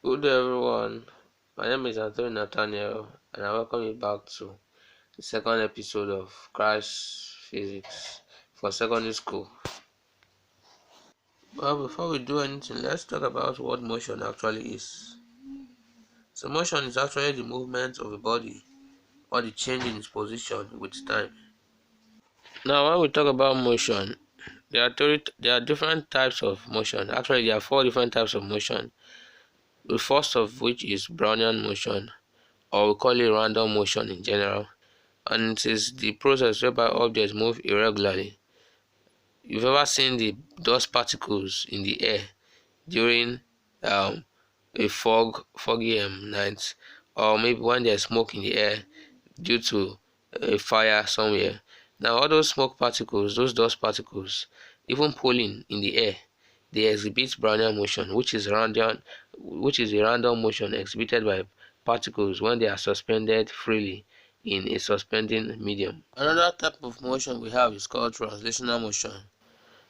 Good day everyone, my name is Anthony Nathaniel and I welcome you back to the second episode of Crash Physics for secondary school. Well, before we do anything, let's talk about what motion actually is. So motion is actually the movement of a body or the change in its position with time. Now when we talk about motion, there are different types of motion. Actually there are four different types of motion. The first of which is Brownian motion, or we call it random motion in general, and it is the process whereby objects move irregularly. You've ever seen the dust particles in the air during a foggy night, or maybe when there's smoke in the air due to a fire somewhere. Now all those smoke particles, those dust particles, even pollen in the air, they exhibit Brownian motion, which is a random motion exhibited by particles when they are suspended freely in a suspending medium. Another type of motion we have is called translational motion.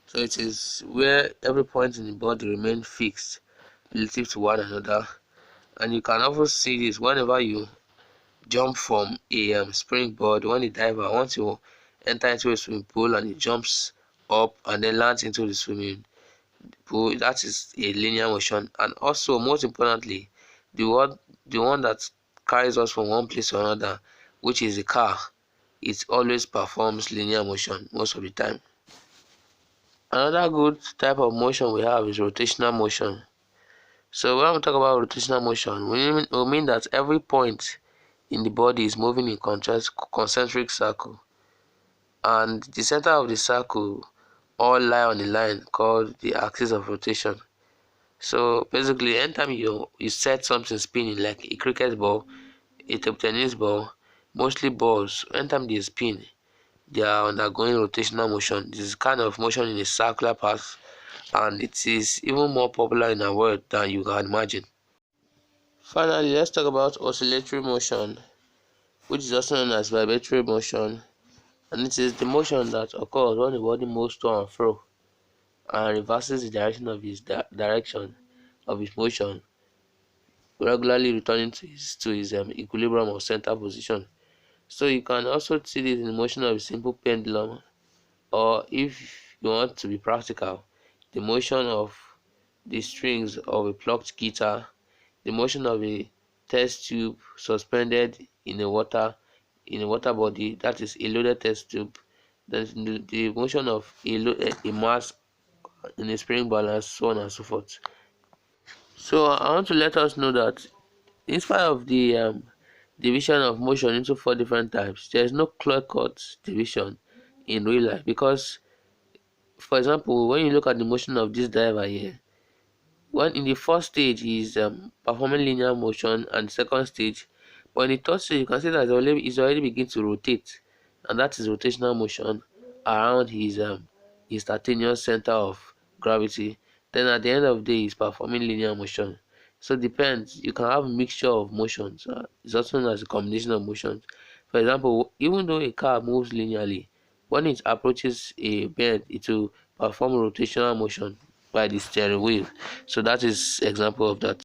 So it is where every point in the body remains fixed relative to one another, and you can often see this whenever you jump from a springboard. When the diver wants to enter into a swimming pool and he jumps up and then lands into the swimming pool, that is a linear motion. And also, most importantly, the one that carries us from one place to another, which is the car, it always performs linear motion most of the time. Another good type of motion we have is rotational motion. So when we talk about rotational motion, we mean that every point in the body is moving in concentric circle, and the center of the circle all lie on a line called the axis of rotation. So basically, anytime you set something spinning like a cricket ball, a table tennis ball, mostly balls, anytime they spin, they are undergoing rotational motion. This is kind of motion in a circular path, and it is even more popular in our world than you can imagine. Finally, let's talk about oscillatory motion, which is also known as vibratory motion, and it is the motion that occurs when the body moves to and fro and reverses the direction of its motion, regularly returning to his equilibrium or center position. So you can also see this in the motion of a simple pendulum, or if you want to be practical, the motion of the strings of a plucked guitar, the motion of a test tube suspended in a water body, that is a loaded test tube, the motion of a mass in a spring balance, so on and so forth. So I want to let us know that in spite of the division of motion into four different types, there is no clear-cut division in real life, because for example, when you look at the motion of this diver here, when in the first stage he is performing linear motion, and second stage, but in the third stage you can see that he's already begin to rotate, and that is rotational motion around his titanium center of gravity. Then at the end of the day he's performing linear motion. So it depends, you can have a mixture of motions. It's also known as a combination of motions. For example, even though a car moves linearly, when it approaches a bend it will perform rotational motion by the steering wheel. So that is example of that.